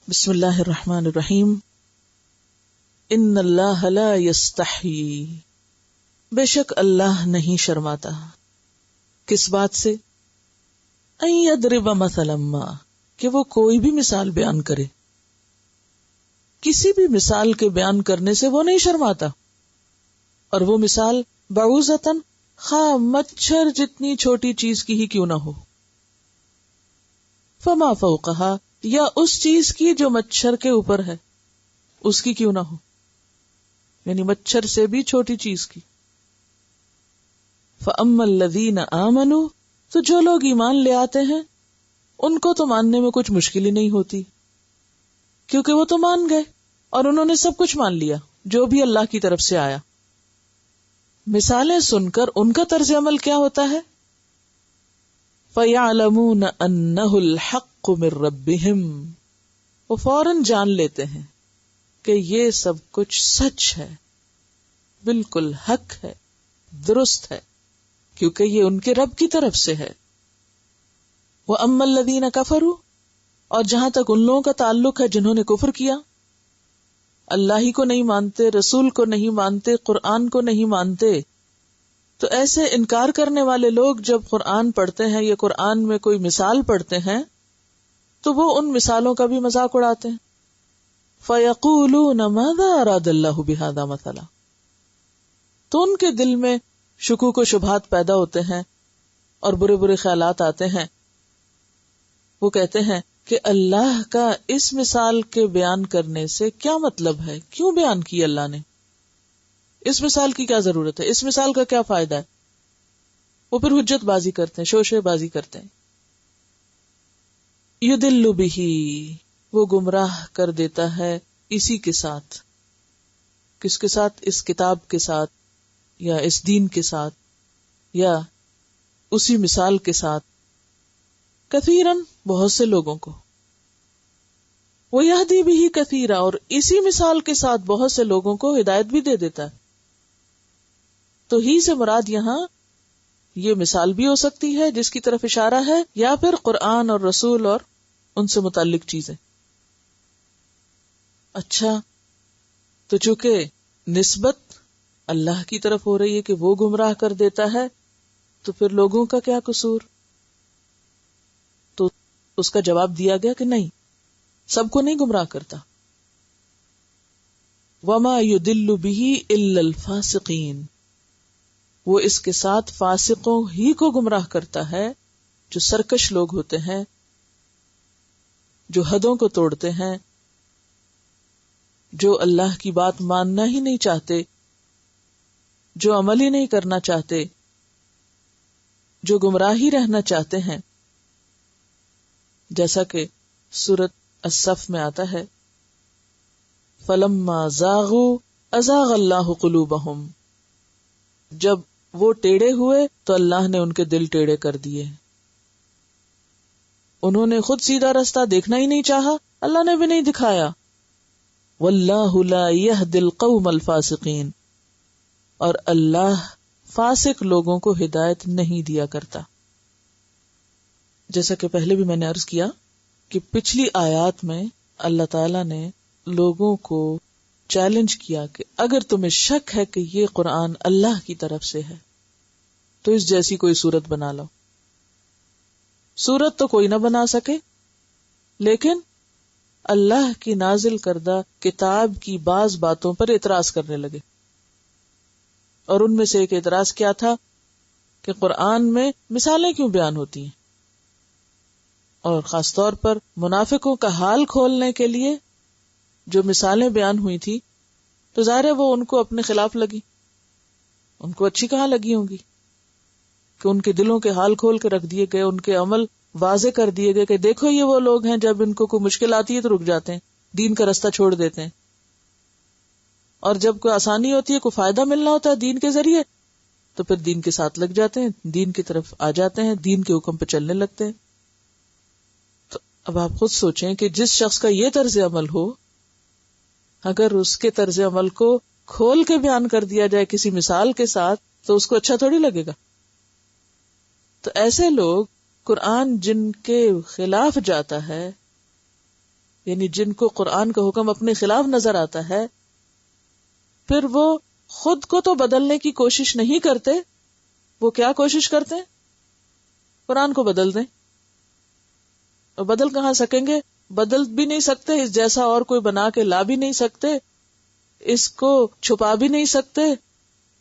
بسم اللہ الرحمن الرحیم. ان اللہ لا یستحی، بے شک اللہ نہیں شرماتا. کس بات سے؟ ان یضرب مثلا ما، کہ وہ کوئی بھی مثال بیان کرے. کسی بھی مثال کے بیان کرنے سے وہ نہیں شرماتا. اور وہ مثال بعوضۃ، خواہ مچھر جتنی چھوٹی چیز کی ہی کیوں نہ ہو. فما فوقہا، یا اس چیز کی جو مچھر کے اوپر ہے اس کی کیوں نہ ہو، یعنی مچھر سے بھی چھوٹی چیز کی. فَأَمَّا الَّذِينَ آمَنُوا، تو جو لوگ ایمان لے آتے ہیں ان کو تو ماننے میں کچھ مشکل ہی نہیں ہوتی، کیونکہ وہ تو مان گئے اور انہوں نے سب کچھ مان لیا جو بھی اللہ کی طرف سے آیا. مثالیں سن کر ان کا طرز عمل کیا ہوتا ہے؟ فَيَعْلَمُونَ أَنَّهُ الْحَقُّ مِن رَبِّهِمْ، وہ فوراً جان لیتے ہیں کہ یہ سب کچھ سچ ہے، بالکل حق ہے، درست ہے، کیونکہ یہ ان کے رب کی طرف سے ہے. وَأَمَّا الَّذِينَ كَفَرُوا، اور جہاں تک ان لوگوں کا تعلق ہے جنہوں نے کفر کیا، اللہ ہی کو نہیں مانتے، رسول کو نہیں مانتے، قرآن کو نہیں مانتے، تو ایسے انکار کرنے والے لوگ جب قرآن پڑھتے ہیں یا قرآن میں کوئی مثال پڑھتے ہیں تو وہ ان مثالوں کا بھی مذاق اڑاتے ہیں. فَيَقُولُونَ مَاذَا أَرَادَ اللَّهُ بِهَذَا مَثَلًا، تو ان کے دل میں شکوک و شبہات پیدا ہوتے ہیں اور برے برے خیالات آتے ہیں. وہ کہتے ہیں کہ اللہ کا اس مثال کے بیان کرنے سے کیا مطلب ہے، کیوں بیان کی اللہ نے، اس مثال کی کیا ضرورت ہے، اس مثال کا کیا فائدہ ہے. وہ پھر حجت بازی کرتے ہیں، شوشے بازی کرتے ہیں. یدل بہ، وہ گمراہ کر دیتا ہے اسی کے ساتھ. کس کے ساتھ؟ اس کتاب کے ساتھ یا اس دین کے ساتھ یا اسی مثال کے ساتھ. کثیرن، بہت سے لوگوں کو. وہ یہدی بہ کثیرا، اور اسی مثال کے ساتھ بہت سے لوگوں کو ہدایت بھی دے دیتا ہے. تو ہی سے مراد یہاں یہ مثال بھی ہو سکتی ہے جس کی طرف اشارہ ہے، یا پھر قرآن اور رسول اور ان سے متعلق چیزیں. اچھا، تو چونکہ نسبت اللہ کی طرف ہو رہی ہے کہ وہ گمراہ کر دیتا ہے، تو پھر لوگوں کا کیا قصور؟ تو اس کا جواب دیا گیا کہ نہیں، سب کو نہیں گمراہ کرتا. وَمَا يُضِلُّ بِهِ إِلَّا الْفَاسِقِينَ، وہ اس کے ساتھ فاسقوں ہی کو گمراہ کرتا ہے، جو سرکش لوگ ہوتے ہیں، جو حدوں کو توڑتے ہیں، جو اللہ کی بات ماننا ہی نہیں چاہتے، جو عمل ہی نہیں کرنا چاہتے، جو گمراہ ہی رہنا چاہتے ہیں. جیسا کہ سورۃ الصف میں آتا ہے، فَلَمَّا زَاغُوا أَزَاغَ اللَّهُ قُلُوبَهُمْ، جب وہ ٹیڑے ہوئے تو اللہ نے ان کے دل ٹیڑے کر دیے. انہوں نے خود سیدھا رستہ دیکھنا ہی نہیں چاہا، اللہ نے بھی نہیں دکھایا. وَاللَّهُ لَا يَهْدِي الْقَوْمَ الْفَاسِقِينَ، اور اللہ فاسق لوگوں کو ہدایت نہیں دیا کرتا. جیسا کہ پہلے بھی میں نے عرض کیا کہ پچھلی آیات میں اللہ تعالی نے لوگوں کو چیلنج کیا کہ اگر تمہیں شک ہے کہ یہ قرآن اللہ کی طرف سے ہے تو اس جیسی کوئی صورت بنا لو. صورت تو کوئی نہ بنا سکے، لیکن اللہ کی نازل کردہ کتاب کی بعض باتوں پر اعتراض کرنے لگے. اور ان میں سے ایک اعتراض کیا تھا کہ قرآن میں مثالیں کیوں بیان ہوتی ہیں، اور خاص طور پر منافقوں کا حال کھولنے کے لیے جو مثالیں بیان ہوئی تھی، تو ظاہر ہے وہ ان کو اپنے خلاف لگی. ان کو اچھی کہاں لگی ہوں گی کہ ان کے دلوں کے حال کھول کے رکھ دیے گئے، ان کے عمل واضح کر دیے گئے کہ دیکھو یہ وہ لوگ ہیں جب ان کو کوئی مشکل آتی ہے تو رک جاتے ہیں، دین کا رستہ چھوڑ دیتے ہیں، اور جب کوئی آسانی ہوتی ہے، کوئی فائدہ ملنا ہوتا ہے دین کے ذریعے، تو پھر دین کے ساتھ لگ جاتے ہیں، دین کی طرف آ جاتے ہیں، دین کے حکم پہ چلنے لگتے ہیں. تو اب آپ خود سوچیں کہ جس شخص کا یہ طرز عمل ہو، اگر اس کے طرز عمل کو کھول کے بیان کر دیا جائے کسی مثال کے ساتھ تو اس کو اچھا تھوڑی لگے گا. تو ایسے لوگ قرآن جن کے خلاف جاتا ہے یعنی جن کو قرآن کا حکم اپنے خلاف نظر آتا ہے، پھر وہ خود کو تو بدلنے کی کوشش نہیں کرتے، وہ کیا کوشش کرتے ہیں؟ قرآن کو بدل دیں. اور بدل کہاں سکیں گے؟ بدل بھی نہیں سکتے، اس جیسا اور کوئی بنا کے لا بھی نہیں سکتے، اس کو چھپا بھی نہیں سکتے،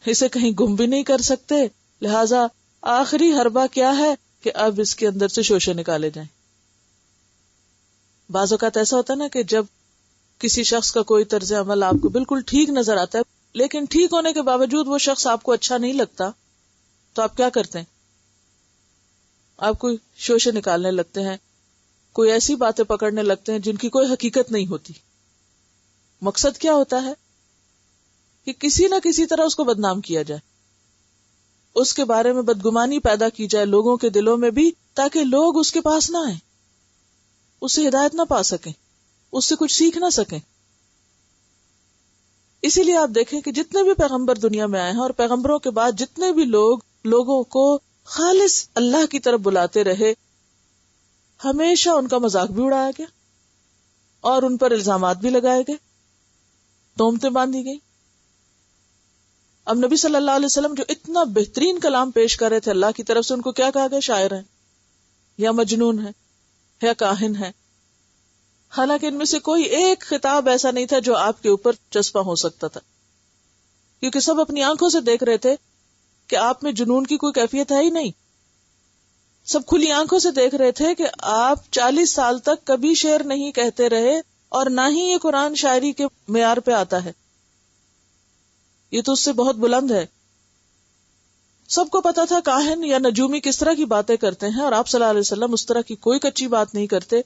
اسے کہیں گم بھی نہیں کر سکتے. لہذا آخری حربہ کیا ہے کہ اب اس کے اندر سے شوشے نکالے جائیں. بعض اوقات ایسا ہوتا ہے نا کہ جب کسی شخص کا کوئی طرز عمل آپ کو بالکل ٹھیک نظر آتا ہے، لیکن ٹھیک ہونے کے باوجود وہ شخص آپ کو اچھا نہیں لگتا، تو آپ کیا کرتے ہیں؟ آپ کوئی شوشے نکالنے لگتے ہیں، کوئی ایسی باتیں پکڑنے لگتے ہیں جن کی کوئی حقیقت نہیں ہوتی. مقصد کیا ہوتا ہے؟ کہ کسی نہ کسی طرح اس کو بدنام کیا جائے، اس کے بارے میں بدگمانی پیدا کی جائے لوگوں کے دلوں میں بھی، تاکہ لوگ اس کے پاس نہ آئیں، اس سے ہدایت نہ پا سکیں، اس سے کچھ سیکھ نہ سکیں. اسی لیے آپ دیکھیں کہ جتنے بھی پیغمبر دنیا میں آئے ہیں اور پیغمبروں کے بعد جتنے بھی لوگوں کو خالص اللہ کی طرف بلاتے رہے، ہمیشہ ان کا مذاق بھی اڑایا گیا اور ان پر الزامات بھی لگائے گئے، تہمتیں باندھی گئی. اب نبی صلی اللہ علیہ وسلم جو اتنا بہترین کلام پیش کر رہے تھے اللہ کی طرف سے، ان کو کیا کہا گیا؟ شاعر ہیں یا مجنون ہیں یا کاہن ہیں. حالانکہ ان میں سے کوئی ایک خطاب ایسا نہیں تھا جو آپ کے اوپر چسپاں ہو سکتا تھا، کیونکہ سب اپنی آنکھوں سے دیکھ رہے تھے کہ آپ میں جنون کی کوئی کیفیت ہے ہی نہیں. سب کھلی آنکھوں سے دیکھ رہے تھے کہ آپ 40 سال تک کبھی شعر نہیں کہتے رہے، اور نہ ہی یہ قرآن شاعری کے معیار پہ آتا ہے، یہ تو اس سے بہت بلند ہے. سب کو پتا تھا کاہن یا نجومی کس طرح کی باتیں کرتے ہیں، اور آپ صلی اللہ علیہ وسلم اس طرح کی کوئی کچی بات نہیں کرتے.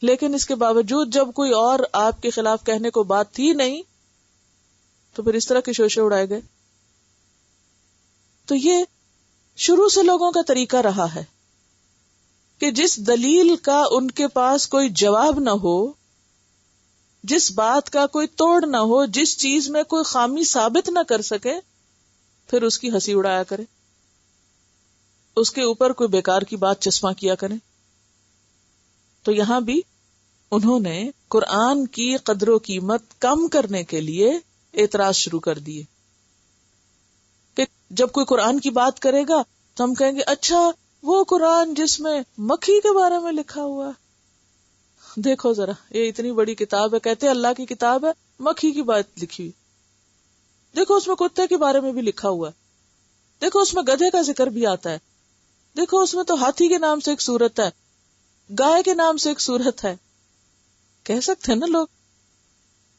لیکن اس کے باوجود جب کوئی اور آپ کے خلاف کہنے کو بات تھی نہیں، تو پھر اس طرح کے شوشے اڑائے گئے. تو یہ شروع سے لوگوں کا طریقہ رہا ہے کہ جس دلیل کا ان کے پاس کوئی جواب نہ ہو، جس بات کا کوئی توڑ نہ ہو، جس چیز میں کوئی خامی ثابت نہ کر سکے، پھر اس کی ہنسی اڑایا کرے، اس کے اوپر کوئی بیکار کی بات چسپاں کیا کرے. تو یہاں بھی انہوں نے قرآن کی قدر و قیمت کم کرنے کے لیے اعتراض شروع کر دیے کہ جب کوئی قرآن کی بات کرے گا تو ہم کہیں گے اچھا وہ قرآن جس میں مکھی کے بارے میں لکھا ہوا ہے، دیکھو ذرا یہ اتنی بڑی کتاب ہے، کہتے اللہ کی کتاب ہے، مکھی کی بات لکھی ہوئی، دیکھو اس میں کتے کے بارے میں بھی لکھا ہوا ہے، دیکھو اس میں گدھے کا ذکر بھی آتا ہے، دیکھو اس میں تو ہاتھی کے نام سے ایک سورت ہے، گائے کے نام سے ایک سورت ہے. کہہ سکتے ہیں نا لوگ،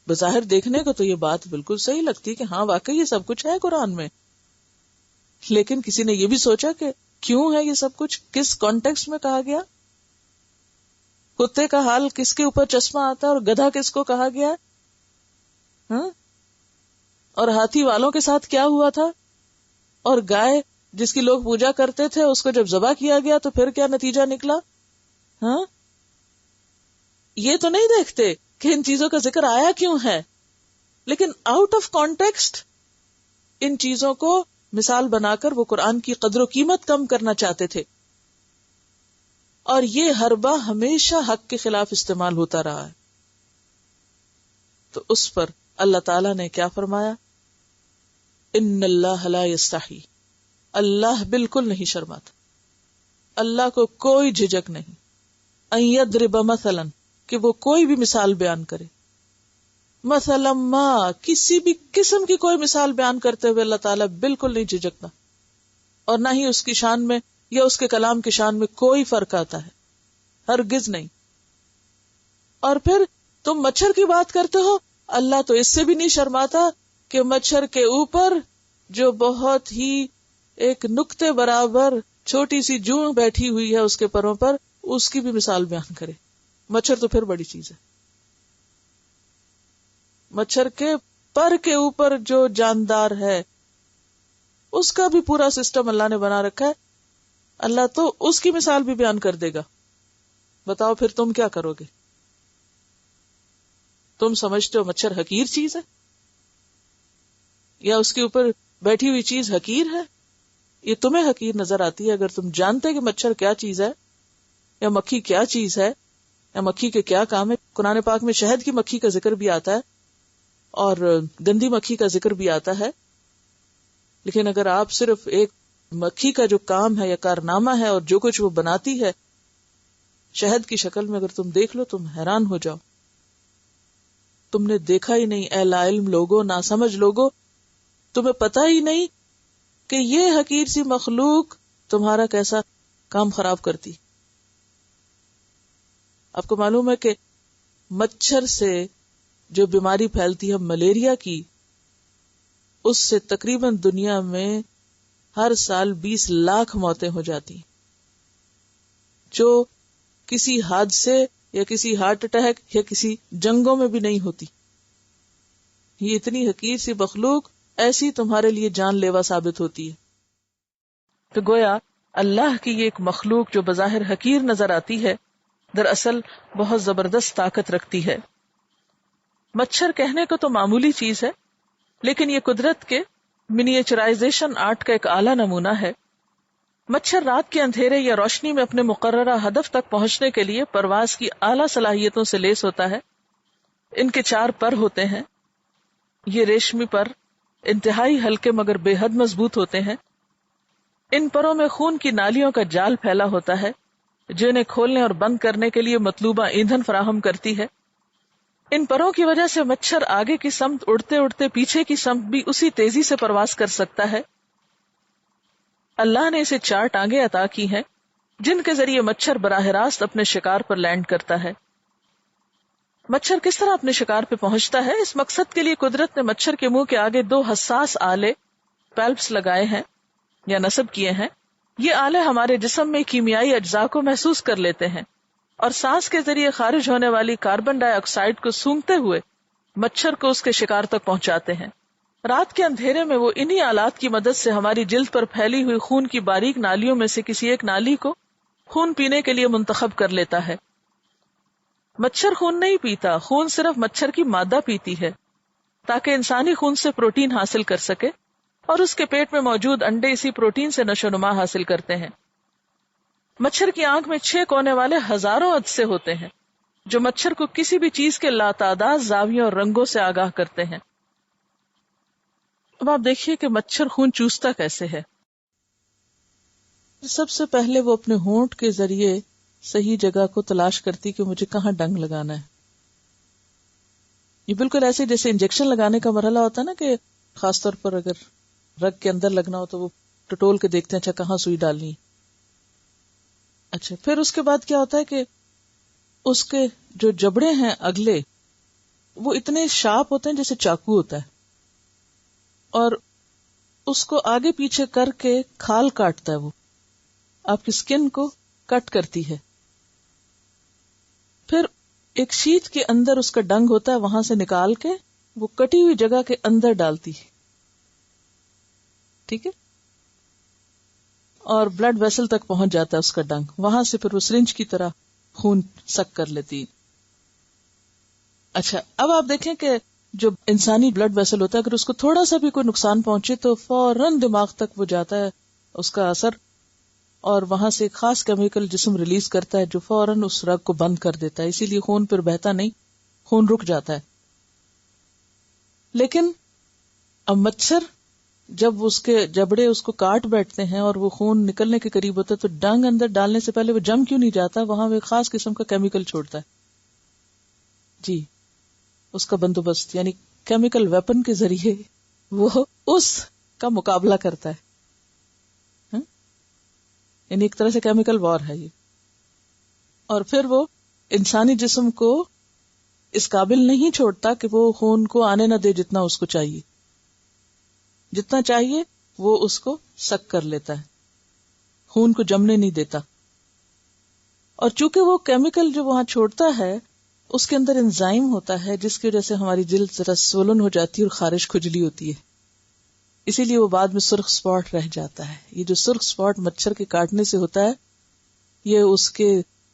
بظاہر دیکھنے کو تو یہ بات بالکل صحیح لگتی کہ ہاں واقعی یہ سب کچھ ہے قرآن میں، لیکن کسی نے یہ بھی سوچا کہ کیوں ہے یہ سب کچھ، کس کانٹیکسٹ میں کہا گیا، کتے کا حال کس کے اوپر چشمہ آتا ہے اور گدھا کس کو کہا گیا، ہاں، اور ہاتھی والوں کے ساتھ کیا ہوا تھا، اور گائے جس کی لوگ پوجا کرتے تھے اس کو جب ذبح کیا گیا تو پھر کیا نتیجہ نکلا. ہاں، یہ تو نہیں دیکھتے کہ ان چیزوں کا ذکر آیا کیوں ہے، لیکن آؤٹ آف کانٹیکسٹ ان چیزوں کو مثال بنا کر وہ قرآن کی قدر و قیمت کم کرنا چاہتے تھے. اور یہ حربہ ہمیشہ حق کے خلاف استعمال ہوتا رہا ہے. تو اس پر اللہ تعالیٰ نے کیا فرمایا؟ ان اللہ لا یستحی، اللہ بالکل نہیں شرماتا، اللہ کو کوئی جھجک نہیں، ان یضرب مثلا، کہ وہ کوئی بھی مثال بیان کرے، مثلا ما، کسی بھی قسم کی کوئی مثال بیان کرتے ہوئے اللہ تعالیٰ بالکل نہیں جھجکتا، اور نہ ہی اس کی شان میں یا اس کے کلام کی شان میں کوئی فرق آتا ہے، ہرگز نہیں. اور پھر تم مچھر کی بات کرتے ہو، اللہ تو اس سے بھی نہیں شرماتا کہ مچھر کے اوپر جو بہت ہی ایک نقطے برابر چھوٹی سی جون بیٹھی ہوئی ہے اس کے پروں پر، اس کی بھی مثال بیان کرے. مچھر تو پھر بڑی چیز ہے، مچھر کے پر کے اوپر جو جاندار ہے اس کا بھی پورا سسٹم اللہ نے بنا رکھا ہے، اللہ تو اس کی مثال بھی بیان کر دے گا. بتاؤ پھر تم کیا کرو گے؟ تم سمجھتے ہو مچھر حقیر چیز ہے، یا اس کے اوپر بیٹھی ہوئی چیز حقیر ہے؟ یہ تمہیں حقیر نظر آتی ہے اگر تم جانتے کہ مچھر کیا چیز ہے یا مکھی کیا چیز ہے یا مکھی کے کیا کام ہے. قرآن پاک میں شہد کی مکھی کا ذکر بھی آتا ہے اور گندی مکھی کا ذکر بھی آتا ہے، لیکن اگر آپ صرف ایک مکھی کا جو کام ہے یا کارنامہ ہے اور جو کچھ وہ بناتی ہے شہد کی شکل میں اگر تم دیکھ لو تم حیران ہو جاؤ. تم نے دیکھا ہی نہیں اے لا علم لوگو، نا سمجھ لوگو، تمہیں پتہ ہی نہیں کہ یہ حقیر سی مخلوق تمہارا کیسا کام خراب کرتی. آپ کو معلوم ہے کہ مچھر سے جو بیماری پھیلتی ہے ملیریا کی، اس سے تقریباً دنیا میں ہر سال 20 لاکھ موتیں ہو جاتی، جو کسی حادثے یا کسی ہارٹ اٹیک یا کسی جنگوں میں بھی نہیں ہوتی. یہ اتنی حقیر سی مخلوق ایسی تمہارے لیے جان لیوا ثابت ہوتی ہے. تو گویا اللہ کی یہ ایک مخلوق جو بظاہر حقیر نظر آتی ہے دراصل بہت زبردست طاقت رکھتی ہے. مچھر کہنے کو تو معمولی چیز ہے، لیکن یہ قدرت کے منیچرائزیشن آرٹ کا ایک اعلیٰ نمونہ ہے. مچھر رات کے اندھیرے یا روشنی میں اپنے مقررہ ہدف تک پہنچنے کے لیے پرواز کی اعلیٰ صلاحیتوں سے لیس ہوتا ہے. ان کے 4 پر ہوتے ہیں. یہ ریشمی پر انتہائی ہلکے مگر بے حد مضبوط ہوتے ہیں. ان پروں میں خون کی نالیوں کا جال پھیلا ہوتا ہے جو انہیں کھولنے اور بند کرنے کے لیے مطلوبہ ایندھن فراہم کرتی ہے. ان پروں کی وجہ سے مچھر آگے کی سمت اڑتے اڑتے پیچھے کی سمت بھی اسی تیزی سے پرواز کر سکتا ہے. اللہ نے اسے 4 ٹانگیں عطا کی ہیں جن کے ذریعے مچھر براہ راست اپنے شکار پر لینڈ کرتا ہے. مچھر کس طرح اپنے شکار پہ پہنچتا ہے؟ اس مقصد کے لیے قدرت نے مچھر کے منہ کے آگے 2 حساس آلے پیلپس لگائے ہیں یا نصب کیے ہیں. یہ آلے ہمارے جسم میں کیمیائی اجزاء کو محسوس کر لیتے ہیں اور سانس کے ذریعے خارج ہونے والی کاربن ڈائی آکسائڈ کو سونگھتے ہوئے مچھر کو اس کے شکار تک پہنچاتے ہیں. رات کے اندھیرے میں وہ انہی آلات کی مدد سے ہماری جلد پر پھیلی ہوئی خون کی باریک نالیوں میں سے کسی ایک نالی کو خون پینے کے لیے منتخب کر لیتا ہے. مچھر خون نہیں پیتا، خون صرف مچھر کی مادہ پیتی ہے تاکہ انسانی خون سے پروٹین حاصل کر سکے، اور اس کے پیٹ میں موجود انڈے اسی پروٹین سے نشو و نما حاصل کرتے ہیں. مچھر کی آنکھ میں 6 کونے والے ہزاروں عدسے ہوتے ہیں جو مچھر کو کسی بھی چیز کے لاتعداد زاویوں اور رنگوں سے آگاہ کرتے ہیں. اب آپ دیکھیے کہ مچھر خون چوستا کیسے ہے. سب سے پہلے وہ اپنے ہونٹ کے ذریعے صحیح جگہ کو تلاش کرتی کہ مجھے کہاں ڈنگ لگانا ہے. یہ بالکل ایسے جیسے انجیکشن لگانے کا مرحلہ ہوتا ہے نا، کہ خاص طور پر اگر رگ کے اندر لگنا ہو تو وہ ٹٹول کے دیکھتے ہیں اچھا کہاں سوئی ڈالنی. اچھا پھر اس کے بعد کیا ہوتا ہے کہ اس کے جو جبڑے ہیں اگلے وہ اتنے شارپ ہوتے ہیں جیسے چاقو ہوتا ہے، اور اس کو آگے پیچھے کر کے کھال کاٹتا ہے. وہ آپ کی سکن کو کٹ کرتی ہے. پھر ایک شیٹ کے اندر اس کا ڈنگ ہوتا ہے، وہاں سے نکال کے وہ کٹی ہوئی جگہ کے اندر ڈالتی ہے. ٹھیک ہے، اور بلڈ ویسل تک پہنچ جاتا ہے اس کا ڈنگ. وہاں سے پھر وہ سرنج کی طرح خون سک کر لیتی. اچھا اب آپ دیکھیں کہ جو انسانی بلڈ ویسل ہوتا ہے اگر اس کو تھوڑا سا بھی کوئی نقصان پہنچے تو فوراً دماغ تک وہ جاتا ہے اس کا اثر، اور وہاں سے ایک خاص کیمیکل جسم ریلیز کرتا ہے جو فوراً اس رگ کو بند کر دیتا ہے. اسی لیے خون پھر بہتا نہیں، خون رک جاتا ہے. لیکن اب مچھر جب اس کے جبڑے اس کو کاٹ بیٹھتے ہیں اور وہ خون نکلنے کے قریب ہوتا ہے تو ڈنگ اندر ڈالنے سے پہلے وہ جم کیوں نہیں جاتا؟ وہاں وہ ایک خاص قسم کا کیمیکل چھوڑتا ہے. جی، اس کا بندوبست یعنی کیمیکل ویپن کے ذریعے وہ اس کا مقابلہ کرتا ہے. یعنی ایک طرح سے کیمیکل وار ہے یہ. اور پھر وہ انسانی جسم کو اس قابل نہیں چھوڑتا کہ وہ خون کو آنے نہ دے جتنا اس کو چاہیے. جتنا چاہیے وہ اس کو سک کر لیتا ہے، خون کو جمنے نہیں دیتا. اور چونکہ وہ کیمیکل جو وہاں چھوڑتا ہے اس کے اندر انزائم ہوتا ہے جس کی وجہ سے ہماری جلد ذرا سولن ہو جاتی ہے اور خارش کھجلی ہوتی ہے. اسی لیے وہ بعد میں سرخ سپاٹ رہ جاتا ہے. یہ جو سرخ سپاٹ مچھر کے کاٹنے سے ہوتا ہے یہ اس کے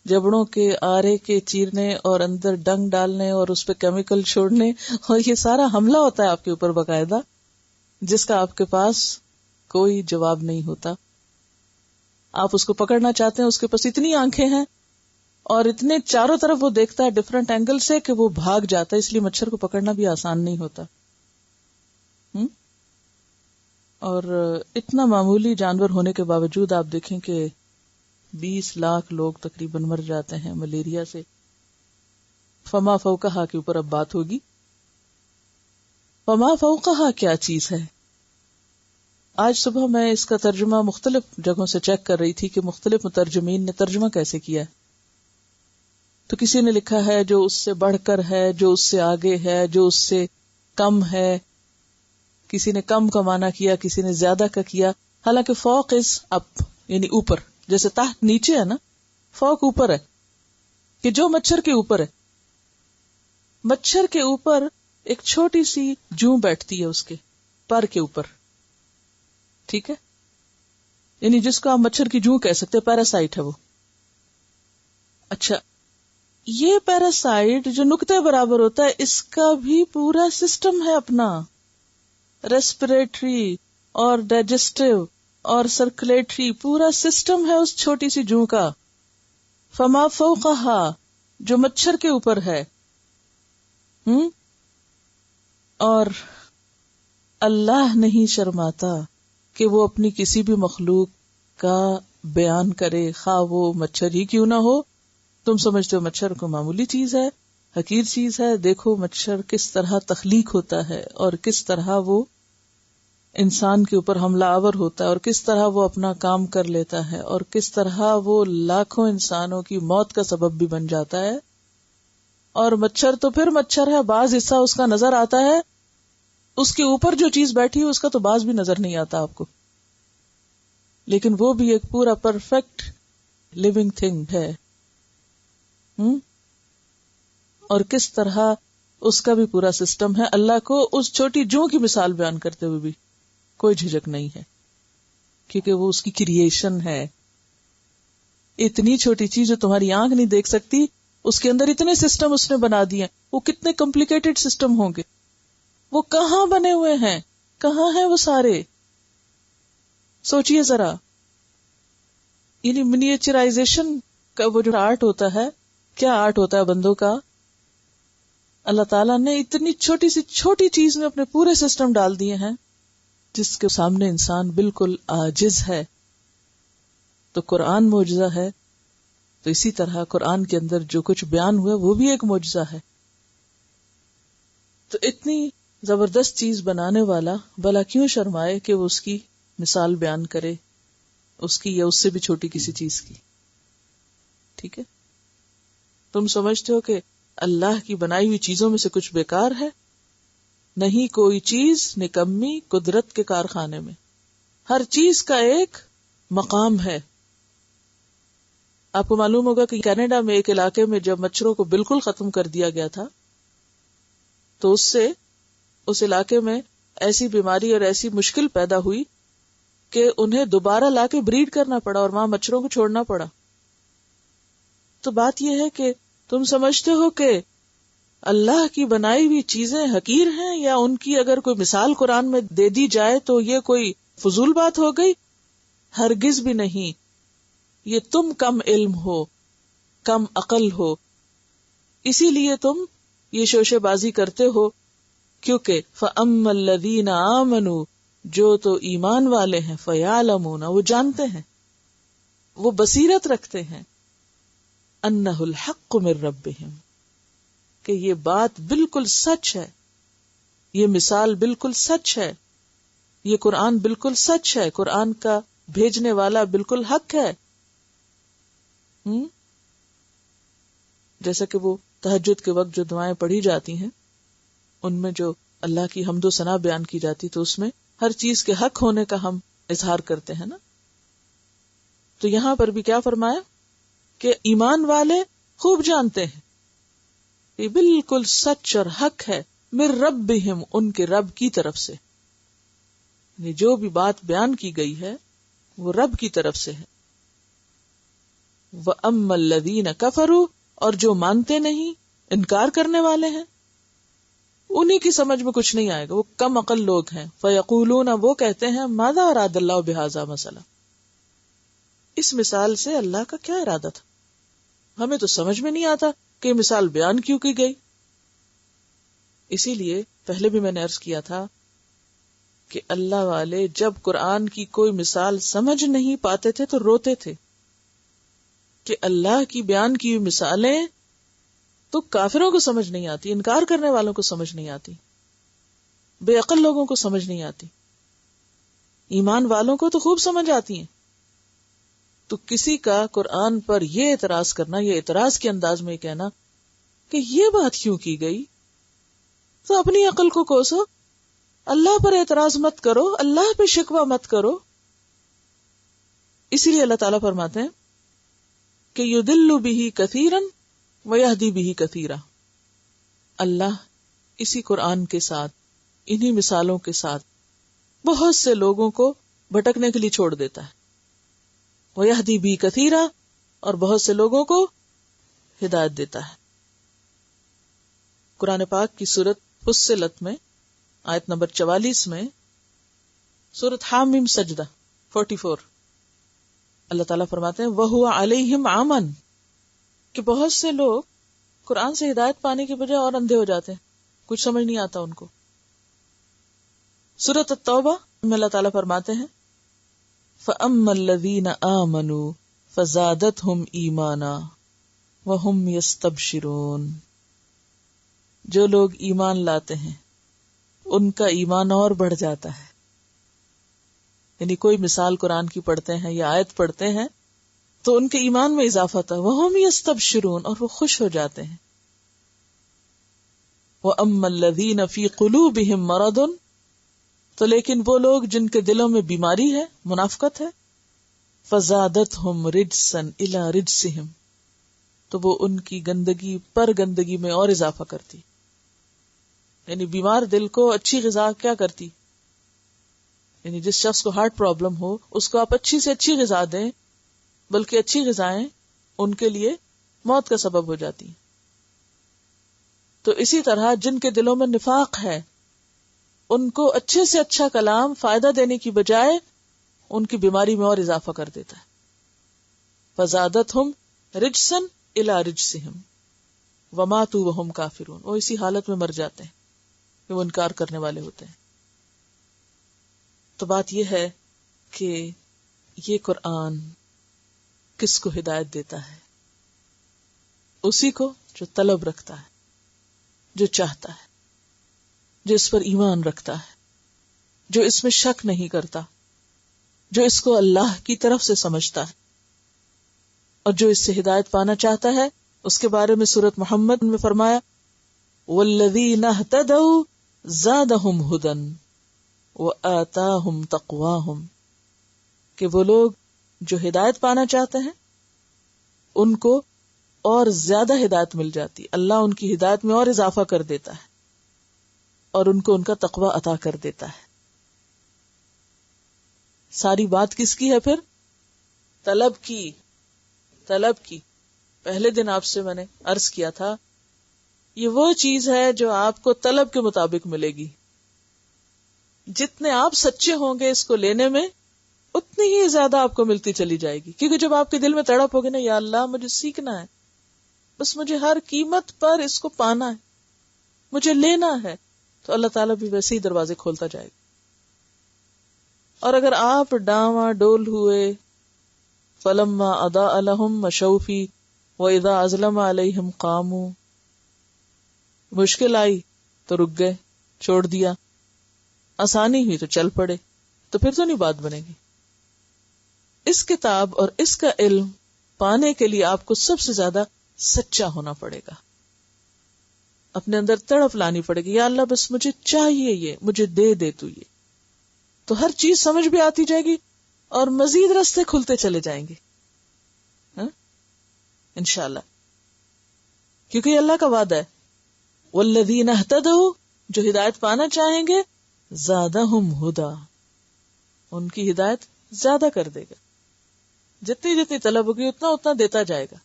جبڑوں کے آرے کے چیرنے اور اندر ڈنگ ڈالنے اور اس پہ کیمیکل چھوڑنے اور یہ سارا حملہ ہوتا ہے آپ کے اوپر باقاعدہ، جس کا آپ کے پاس کوئی جواب نہیں ہوتا. آپ اس کو پکڑنا چاہتے ہیں، اس کے پاس اتنی آنکھیں ہیں اور اتنے چاروں طرف وہ دیکھتا ہے ڈفرنٹ اینگل سے کہ وہ بھاگ جاتا ہے، اس لیے مچھر کو پکڑنا بھی آسان نہیں ہوتا. اور اتنا معمولی جانور ہونے کے باوجود آپ دیکھیں کہ 20 لاکھ لوگ تقریباً مر جاتے ہیں ملیریا سے. فما فوقہا کے اوپر اب بات ہوگی. فما فوقہا کیا چیز ہے؟ آج صبح میں اس کا ترجمہ مختلف جگہوں سے چیک کر رہی تھی کہ مختلف مترجمین نے ترجمہ کیسے کیا ہے. تو کسی نے لکھا ہے جو اس سے بڑھ کر ہے، جو اس سے آگے ہے، جو اس سے کم ہے. کسی نے کم کا معنی کیا، کسی نے زیادہ کا کیا. حالانکہ فوق از اپ، یعنی اوپر، جیسے تحت نیچے ہے نا، فوق اوپر ہے کہ جو مچھر کے اوپر ہے. مچھر کے اوپر ایک چھوٹی سی جوں بیٹھتی ہے اس کے پر کے اوپر، ٹھیک ہے، یعنی جس کو آپ مچھر کی جوں کہہ سکتے، پیراسائٹ ہے وہ. اچھا، یہ پیراسائٹ جو نقطے برابر ہوتا ہے، اس کا بھی پورا سسٹم ہے اپنا، ریسپریٹری اور ڈائجسٹو اور سرکولیٹری پورا سسٹم ہے اس چھوٹی سی جوں کا. فما فوقہا، جو مچھر کے اوپر ہے. اور اللہ نہیں شرماتا کہ وہ اپنی کسی بھی مخلوق کا بیان کرے، خواہ وہ مچھر ہی کیوں نہ ہو. تم سمجھتے ہو مچھر کو معمولی چیز ہے، حقیر چیز ہے. دیکھو مچھر کس طرح تخلیق ہوتا ہے اور کس طرح وہ انسان کے اوپر حملہ آور ہوتا ہے اور کس طرح وہ اپنا کام کر لیتا ہے اور کس طرح وہ لاکھوں انسانوں کی موت کا سبب بھی بن جاتا ہے. اور مچھر تو پھر مچھر ہے، بعض حصہ اس کا نظر آتا ہے، اس کے اوپر جو چیز بیٹھی ہے اس کا تو بعض بھی نظر نہیں آتا آپ کو، لیکن وہ بھی ایک پورا پرفیکٹ لیونگ تھنگ ہے. اور کس طرح اس کا بھی پورا سسٹم ہے. اللہ کو اس چھوٹی جوں کی مثال بیان کرتے ہوئے بھی کوئی جھجک نہیں ہے، کیونکہ وہ اس کی کریشن ہے. اتنی چھوٹی چیز جو تمہاری آنکھ نہیں دیکھ سکتی، اس کے اندر اتنے سسٹم اس نے بنا دیے. وہ کتنے کمپلیکیٹڈ سسٹم ہوں گے، وہ کہاں بنے ہوئے ہیں، کہاں ہیں وہ سارے. سوچئے ذرا، یعنی منیچرائزیشن کا وہ جو آرٹ ہوتا ہے، کیا آرٹ ہوتا ہے بندوں کا. اللہ تعالیٰ نے اتنی چھوٹی سی چھوٹی چیز میں اپنے پورے سسٹم ڈال دیے ہیں جس کے سامنے انسان بالکل عاجز ہے. تو قرآن معجزہ ہے، تو اسی طرح قرآن کے اندر جو کچھ بیان ہوا وہ بھی ایک معجزہ ہے. تو اتنی زبردست چیز بنانے والا بھلا کیوں شرمائے کہ وہ اس کی مثال بیان کرے، اس کی یا اس سے بھی چھوٹی کسی چیز کی. ٹھیک ہے، تم سمجھتے ہو کہ اللہ کی بنائی ہوئی چیزوں میں سے کچھ بیکار ہے؟ نہیں، کوئی چیز نکمی قدرت کے کارخانے میں. ہر چیز کا ایک مقام ہے. آپ کو معلوم ہوگا کہ کینیڈا میں ایک علاقے میں جب مچھروں کو بالکل ختم کر دیا گیا تھا تو اس سے اس علاقے میں ایسی بیماری اور ایسی مشکل پیدا ہوئی کہ انہیں دوبارہ لا کے بریڈ کرنا پڑا اور وہاں مچھروں کو چھوڑنا پڑا. تو بات یہ ہے کہ تم سمجھتے ہو کہ اللہ کی بنائی ہوئی چیزیں حقیر ہیں، یا ان کی اگر کوئی مثال قرآن میں دے دی جائے تو یہ کوئی فضول بات ہو گئی؟ ہرگز بھی نہیں. یہ تم کم علم ہو، کم عقل ہو، اسی لیے تم یہ شوشے بازی کرتے ہو. کیونکہ فَأَمَّا الَّذِينَ آمَنُوا، جو تو ایمان والے ہیں، فَيَعْلَمُونَ، وہ جانتے ہیں، وہ بصیرت رکھتے ہیں، أَنَّهُ الْحَقُّ مِن رَبِّهِمْ، کہ یہ بات بالکل سچ ہے، یہ مثال بالکل سچ ہے، یہ قرآن بالکل سچ ہے، قرآن کا بھیجنے والا بالکل حق ہے. جیسا کہ وہ تہجد کے وقت جو دعائیں پڑھی جاتی ہیں ان میں جو اللہ کی حمد و ثنا بیان کی جاتی تو اس میں ہر چیز کے حق ہونے کا ہم اظہار کرتے ہیں نا. تو یہاں پر بھی کیا فرمایا کہ ایمان والے خوب جانتے ہیں یہ بالکل سچ اور حق ہے، من ربہم، ان کے رب کی طرف سے. جو بھی بات بیان کی گئی ہے وہ رب کی طرف سے ہے. وَأَمَّا الَّذِينَ كَفَرُوا، اور جو مانتے نہیں، انکار کرنے والے ہیں، انہی کی سمجھ میں کچھ نہیں آئے گا، وہ کم عقل لوگ ہیں. فَيَقُولُونَ، وہ کہتے ہیں، ماذا اراد اللہ بہذا مثلا، اس مثال سے اللہ کا کیا ارادہ تھا. ہمیں تو سمجھ میں نہیں آتا کہ یہ مثال بیان کیوں کی گئی. اسی لیے پہلے بھی میں نے عرض کیا تھا کہ اللہ والے جب قرآن کی کوئی مثال سمجھ نہیں پاتے تھے تو روتے تھے کہ اللہ کی بیان کی ہوئی مثالیں تو کافروں کو سمجھ نہیں آتی، انکار کرنے والوں کو سمجھ نہیں آتی، بے عقل لوگوں کو سمجھ نہیں آتی، ایمان والوں کو تو خوب سمجھ آتی ہیں. تو کسی کا قرآن پر یہ اعتراض کرنا، یہ اعتراض کے انداز میں کہنا کہ یہ بات کیوں کی گئی، تو اپنی عقل کو کوسو، اللہ پر اعتراض مت کرو، اللہ پہ شکوہ مت کرو. اسی لیے اللہ تعالیٰ فرماتے ہیں کہ یضل بہ کثیرا ویہدی بہ کثیرا. اللہ اسی قرآن کے ساتھ، انہی مثالوں کے ساتھ بہت سے لوگوں کو بھٹکنے کے لیے چھوڑ دیتا ہے. ویہدی بہ کثیرا، اور بہت سے لوگوں کو ہدایت دیتا ہے. قرآن پاک کی سورت فصلت میں آیت نمبر 44 میں، سورت حامیم سجدہ 44، اللہ تعالیٰ فرماتے ہیں وَهُوَ عَلَيْهِمْ عَمًا، کہ بہت سے لوگ قرآن سے ہدایت پانے کے بجائے اور اندھے ہو جاتے ہیں، کچھ سمجھ نہیں آتا ان کو. سورت التوبہ میں اللہ تعالیٰ فرماتے ہیں فَأَمَّا الَّذِينَ آمَنُوا فَزَادَتْهُمْ إِيمَانًا وَهُمْ يَسْتَبْشِرُونَ. جو لوگ ایمان لاتے ہیں ان کا ایمان اور بڑھ جاتا ہے. یعنی کوئی مثال قرآن کی پڑھتے ہیں یا آیت پڑھتے ہیں تو ان کے ایمان میں اضافہ ہوتا ہے. وَهُمْ يَسْتَبْشِرُونَ، اور وہ خوش ہو جاتے ہیں. وَأَمَّا الَّذِينَ فِي قُلُوبِهِمْ مَرَضٌ، تو لیکن وہ لوگ جن کے دلوں میں بیماری ہے، منافقت ہے، فَزَادَتْهُمْ رِجْسًا إِلَى رِجْسِهِمْ، تو وہ ان کی گندگی پر گندگی میں اور اضافہ کرتی. یعنی بیمار دل کو اچھی غذا کیا کرتی، یعنی جس شخص کو ہارٹ پرابلم ہو اس کو آپ اچھی سے اچھی غذا دیں، بلکہ اچھی غذائیں ان کے لیے موت کا سبب ہو جاتی. تو اسی طرح جن کے دلوں میں نفاق ہے ان کو اچھے سے اچھا کلام فائدہ دینے کی بجائے ان کی بیماری میں اور اضافہ کر دیتا ہے. فَزَادَتْهُمْ رِجْسًا إِلَى رِجْسِهِمْ وَمَاتُوا وَهُمْ كَافِرُونَ، وہ اسی حالت میں مر جاتے ہیں کہ وہ انکار کرنے والے ہوتے ہیں. تو بات یہ ہے کہ یہ قرآن کس کو ہدایت دیتا ہے؟ اسی کو جو طلب رکھتا ہے، جو چاہتا ہے، جو اس پر ایمان رکھتا ہے، جو اس میں شک نہیں کرتا، جو اس کو اللہ کی طرف سے سمجھتا ہے، اور جو اس سے ہدایت پانا چاہتا ہے. اس کے بارے میں سورت محمد میں فرمایا وَالَّذِينَ اهْتَدَوْا زَادَهُمْ هُدًى وَآتَاهُمْ تَقْوَاهُمْ، کہ وہ لوگ جو ہدایت پانا چاہتے ہیں ان کو اور زیادہ ہدایت مل جاتی، اللہ ان کی ہدایت میں اور اضافہ کر دیتا ہے اور ان کو ان کا تقوی عطا کر دیتا ہے. ساری بات کس کی ہے پھر؟ طلب کی. طلب کی. پہلے دن آپ سے میں نے عرض کیا تھا یہ وہ چیز ہے جو آپ کو طلب کے مطابق ملے گی. جتنے آپ سچے ہوں گے اس کو لینے میں اتنی ہی زیادہ آپ کو ملتی چلی جائے گی. کیونکہ جب آپ کے دل میں تڑپ ہوگی نا یا اللہ مجھے سیکھنا ہے، بس مجھے ہر قیمت پر اس کو پانا ہے، مجھے لینا ہے، تو اللہ تعالیٰ بھی ویسے ہی دروازے کھولتا جائے گا. اور اگر آپ ڈاواں ڈول ہوئے فَلَمَّا أَضَاءَ لَهُمْ مَشَوْا فِيهِ وَإِذَا أَظْلَمَ عَلَيْهِمْ قَامُوا، مشکل آئی تو رک گئے، چھوڑ دیا، آسانی ہوئی تو چل پڑے، تو پھر تو نہیں بات بنے گی. اس کتاب اور اس کا علم پانے کے لیے آپ کو سب سے زیادہ سچا ہونا پڑے گا، اپنے اندر تڑپ لانی پڑے گی، یا اللہ بس مجھے چاہیے یہ، مجھے دے دے تو یہ. تو ہر چیز سمجھ بھی آتی جائے گی اور مزید راستے کھلتے چلے جائیں گے انشاءاللہ، کیونکہ یہ اللہ کا وعدہ ہے والذین اہتدوا، جو ہدایت پانا چاہیں گے زادہم ہدا، ان کی ہدایت زیادہ کر دے گا، جتنی جتنی طلب ہوگی اتنا اتنا دیتا جائے گا.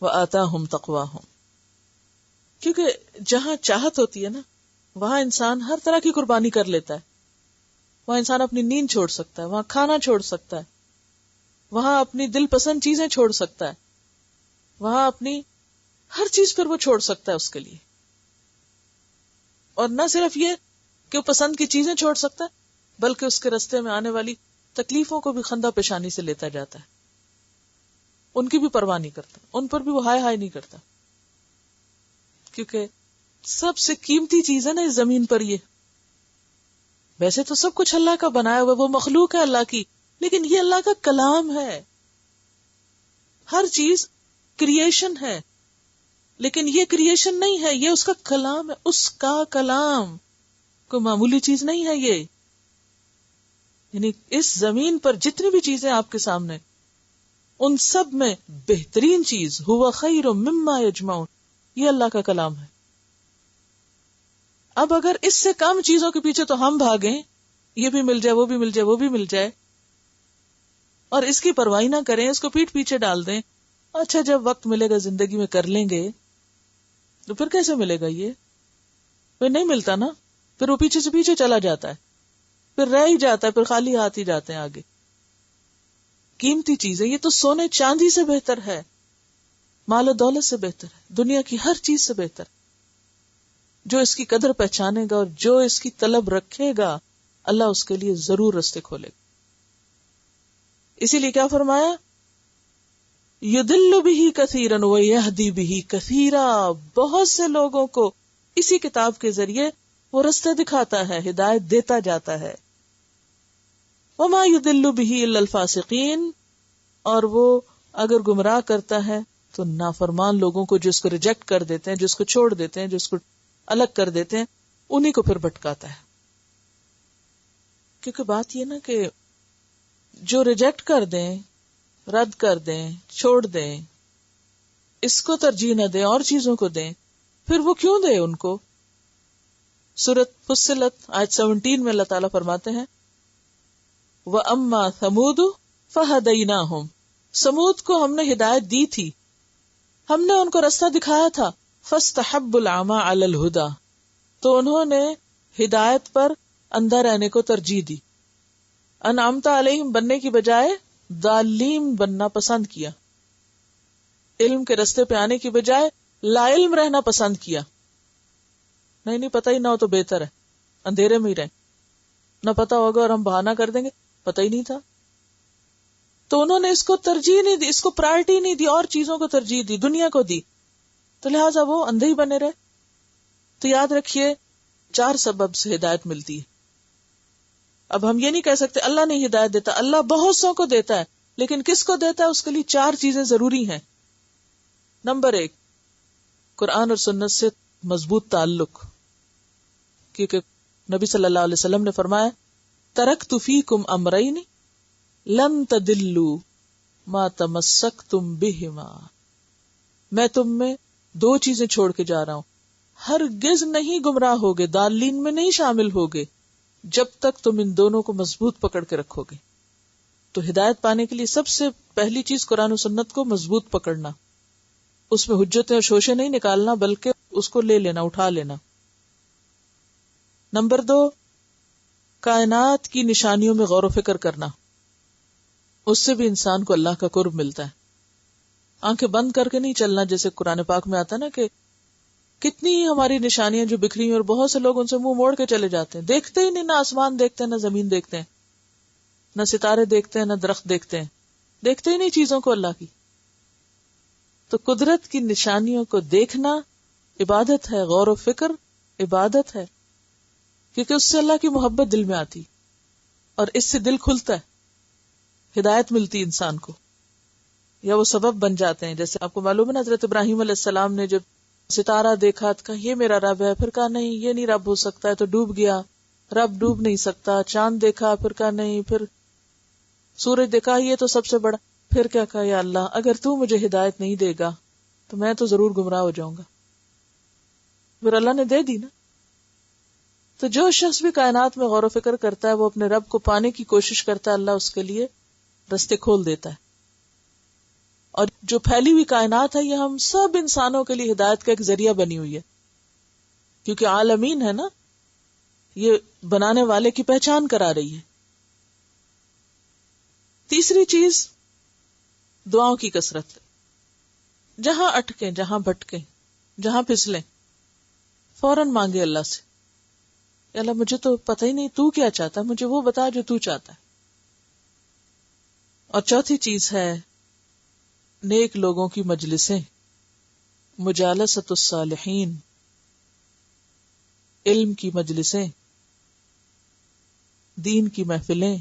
وآتاہم تقواہم، کیونکہ جہاں چاہت ہوتی ہے نا وہاں انسان ہر طرح کی قربانی کر لیتا ہے. وہاں انسان اپنی نیند چھوڑ سکتا ہے، وہاں کھانا چھوڑ سکتا ہے، وہاں اپنی دل پسند چیزیں چھوڑ سکتا ہے. وہاں اپنی ہر چیز پر وہ چھوڑ سکتا ہے اس کے لیے. اور نہ صرف یہ کہ وہ پسند کی چیزیں چھوڑ سکتا ہے، بلکہ اس کے راستے میں آنے والی تکلیفوں کو بھی خندہ پیشانی سے لیتا جاتا ہے. ان کی بھی پرواہ نہیں کرتا، ان پر بھی وہ ہائے ہائے نہیں کرتا، کیونکہ سب سے قیمتی چیز ہے نا اس زمین پر یہ. ویسے تو سب کچھ اللہ کا بنایا ہوا، وہ مخلوق ہے اللہ کی، لیکن یہ اللہ کا کلام ہے. ہر چیز کریشن ہے، لیکن یہ کریشن نہیں ہے، یہ اس کا کلام ہے. اس کا کلام کوئی معمولی چیز نہیں ہے یہ. یعنی اس زمین پر جتنی بھی چیزیں آپ کے سامنے، ان سب میں بہترین چیز ہوا خیر مما یجمعون، یہ اللہ کا کلام ہے. اب اگر اس سے کم چیزوں کے پیچھے تو ہم بھاگیں، یہ بھی مل جائے، وہ بھی مل جائے، وہ بھی مل جائے، اور اس کی پرواہ نہ کریں، اس کو پیٹ پیچھے ڈال دیں، اچھا جب وقت ملے گا زندگی میں کر لیں گے، تو پھر کیسے ملے گا؟ یہ پھر نہیں ملتا نا، پھر وہ پیچھے سے پیچھے چلا جاتا ہے، پھر رہ ہی جاتا ہے، پھر خالی ہاتھ ہی جاتے ہیں آگے. قیمتی چیزیں یہ تو سونے چاندی سے بہتر ہے، مال و دولت سے بہتر ہے، دنیا کی ہر چیز سے بہتر. جو اس کی قدر پہچانے گا اور جو اس کی طلب رکھے گا، اللہ اس کے لیے ضرور راستے کھولے گا. اسی لیے کیا فرمایا؟ یضل بہ کثیرا ویہدی بہ کثیرا، بہت سے لوگوں کو اسی کتاب کے ذریعے وہ راستے دکھاتا ہے، ہدایت دیتا جاتا ہے. وما یضل بہ الا الفاسقین، اور وہ اگر گمراہ کرتا ہے تو نافرمان لوگوں کو، جو اس کو ریجیکٹ کر دیتے ہیں، جو اس کو چھوڑ دیتے ہیں، جو اس کو الگ کر دیتے ہیں، انہی کو پھر بھٹکاتا ہے. کیونکہ بات یہ نا کہ جو ریجیکٹ کر دیں، رد کر دیں، چھوڑ دیں، اس کو ترجیح نہ دیں اور چیزوں کو دیں، پھر وہ کیوں دے ان کو؟ سورۃ فصلت آیت 17 میں اللہ تعالیٰ فرماتے ہیں وَأَمَّا ثَمُودُ فَهَدَيْنَاهُمْ، سمود کو ہم نے ہدایت دی تھی، ہم نے ان کو راستہ دکھایا تھا. فَاسْتَحَبُّوا الْعَمَىٰ عَلَى الْهُدَىٰ، تو انہوں نے ہدایت پر اندھا رہنے کو ترجیح دی. انعمت علیہم بننے کی بجائے ضالین بننا پسند کیا، علم کے راستے پہ آنے کی بجائے لا علم رہنا پسند کیا. نہیں پتہ ہی نہ ہو تو بہتر ہے، اندھیرے میں ہی رہیں، نہ پتہ ہوگا اور ہم بہانہ کر دیں گے پتہ ہی نہیں تھا. تو انہوں نے اس کو ترجیح نہیں دی، اس کو پرائرٹی نہیں دی، اور چیزوں کو ترجیح دی، دنیا کو دی، تو لہٰذا وہ اندھے ہی بنے رہے. تو یاد رکھیے 4 سبب سے ہدایت ملتی ہے. اب ہم یہ نہیں کہہ سکتے اللہ نہیں ہدایت دیتا، اللہ بہت سو کو دیتا ہے، لیکن کس کو دیتا ہے اس کے لیے 4 چیزیں ضروری ہیں. نمبر 1، قرآن اور سنت سے مضبوط تعلق، کیونکہ نبی صلی اللہ علیہ وسلم نے فرمایا ترکت فیکم امرین لن تدلوا ما تمسکتم بہما، میں تم میں 2 چیزیں چھوڑ کے جا رہا ہوں، ہرگز نہیں گمراہ ہوگے، ضالین میں نہیں شامل ہوگے جب تک تم ان دونوں کو مضبوط پکڑ کے رکھو گے. تو ہدایت پانے کے لیے سب سے پہلی چیز قرآن و سنت کو مضبوط پکڑنا، اس میں حجتیں اور شوشے نہیں نکالنا، بلکہ اس کو لے لینا، اٹھا لینا. نمبر 2، کائنات کی نشانیوں میں غور و فکر کرنا، اس سے بھی انسان کو اللہ کا قرب ملتا ہے. آنکھیں بند کر کے نہیں چلنا، جیسے قرآن پاک میں آتا نا کہ کتنی ہماری نشانیاں جو بکھری ہیں اور بہت سے لوگ ان سے منہ موڑ کے چلے جاتے ہیں، دیکھتے ہی نہیں، نہ آسمان دیکھتے ہیں، نہ زمین دیکھتے ہیں، نہ ستارے دیکھتے ہیں، نہ درخت دیکھتے ہیں، دیکھتے ہی نہیں چیزوں کو اللہ کی. تو قدرت کی نشانیوں کو دیکھنا عبادت ہے، غور و فکر عبادت ہے، کیونکہ اس سے اللہ کی محبت دل میں آتی اور اس سے دل کھلتا ہے، ہدایت ملتی انسان کو، یا وہ سبب بن جاتے ہیں. جیسے آپ کو معلوم ہے نا حضرت ابراہیم علیہ السلام نے جب ستارہ دیکھا تو کہا یہ میرا رب ہے، پھر کہا نہیں یہ نہیں رب ہو سکتا ہے، تو ڈوب گیا، رب ڈوب نہیں سکتا. چاند دیکھا، پھر کہا نہیں، پھر سورج دیکھا یہ تو سب سے بڑا، پھر کیا کہا یا اللہ اگر تو مجھے ہدایت نہیں دے گا تو میں تو ضرور گمراہ ہو جاؤں گا. پھر اللہ نے دے دی نا. تو جو شخص بھی کائنات میں غور و فکر کرتا ہے وہ اپنے رب کو پانے کی کوشش کرتا ہے، اللہ اس کے لیے رستے کھول دیتا ہے. اور جو پھیلی ہوئی کائنات ہے یہ ہم سب انسانوں کے لیے ہدایت کا ایک ذریعہ بنی ہوئی ہے، کیونکہ عالمین ہے نا، یہ بنانے والے کی پہچان کرا رہی ہے. تیسری چیز دعاؤں کی کثرت. جہاں اٹکیں، جہاں بھٹکیں، جہاں پھسلیں، فوراً مانگے اللہ سے، اللہ مجھے تو پتہ ہی نہیں تو کیا چاہتا ہے، مجھے وہ بتا جو تو چاہتا ہے۔ اور چوتھی چیز ہے نیک لوگوں کی مجلسیں، مجالست الصالحین، علم کی مجلسیں، دین کی محفلیں،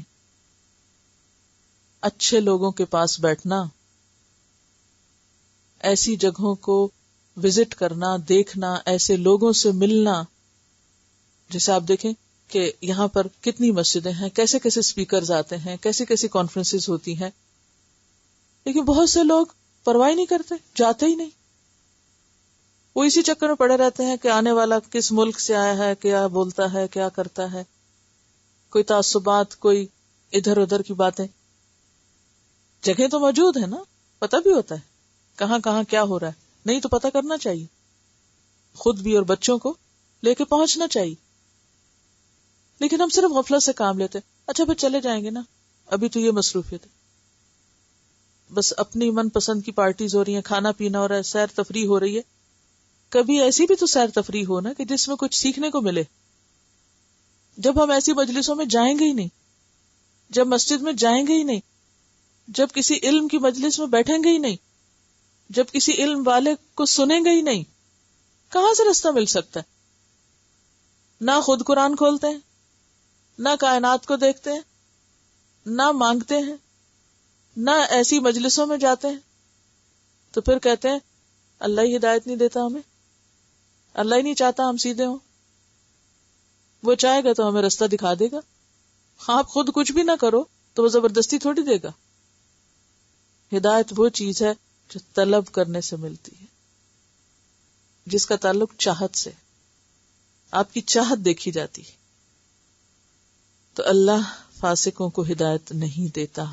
اچھے لوگوں کے پاس بیٹھنا، ایسی جگہوں کو وزٹ کرنا، دیکھنا، ایسے لوگوں سے ملنا۔ جیسے آپ دیکھیں کہ یہاں پر کتنی مسجدیں ہیں، کیسے کیسے سپیکرز آتے ہیں، کیسے کیسی کانفرنسز ہوتی ہیں، لیکن بہت سے لوگ پرواہ نہیں کرتے، جاتے ہی نہیں۔ وہ اسی چکر میں پڑے رہتے ہیں کہ آنے والا کس ملک سے آیا ہے، کیا بولتا ہے، کیا کرتا ہے، کوئی تعصبات، کوئی ادھر ادھر کی باتیں۔ جگہ تو موجود ہے نا، پتہ بھی ہوتا ہے کہاں کہاں کیا ہو رہا ہے، نہیں تو پتہ کرنا چاہیے، خود بھی اور بچوں کو لے کے پہنچنا چاہیے۔ لیکن ہم صرف غفلت سے کام لیتے، اچھا پھر چلے جائیں گے نا، ابھی تو یہ مصروفیت ہے، بس اپنی من پسند کی پارٹیز ہو رہی ہیں، کھانا پینا ہو رہا ہے، سیر تفریح ہو رہی ہے۔ کبھی ایسی بھی تو سیر تفریح ہو نا کہ جس میں کچھ سیکھنے کو ملے۔ جب ہم ایسی مجلسوں میں جائیں گے ہی نہیں، جب مسجد میں جائیں گے ہی نہیں، جب کسی علم کی مجلس میں بیٹھیں گے ہی نہیں، جب کسی علم والے کو سنیں گے ہی نہیں، کہاں سے رستہ مل سکتا ہے؟ نہ خود قرآن کھولتے ہیں، نہ کائنات کو دیکھتے ہیں، نہ مانگتے ہیں، نہ ایسی مجلسوں میں جاتے ہیں، تو پھر کہتے ہیں اللہ ہی ہدایت نہیں دیتا ہمیں، اللہ ہی نہیں چاہتا ہم سیدھے ہوں، وہ چاہے گا تو ہمیں رستہ دکھا دے گا، آپ خود کچھ بھی نہ کرو تو وہ زبردستی تھوڑی دے گا۔ ہدایت وہ چیز ہے جو طلب کرنے سے ملتی ہے، جس کا تعلق چاہت سے، آپ کی چاہت دیکھی جاتی ہے۔ تو اللہ فاسقوں کو ہدایت نہیں دیتا۔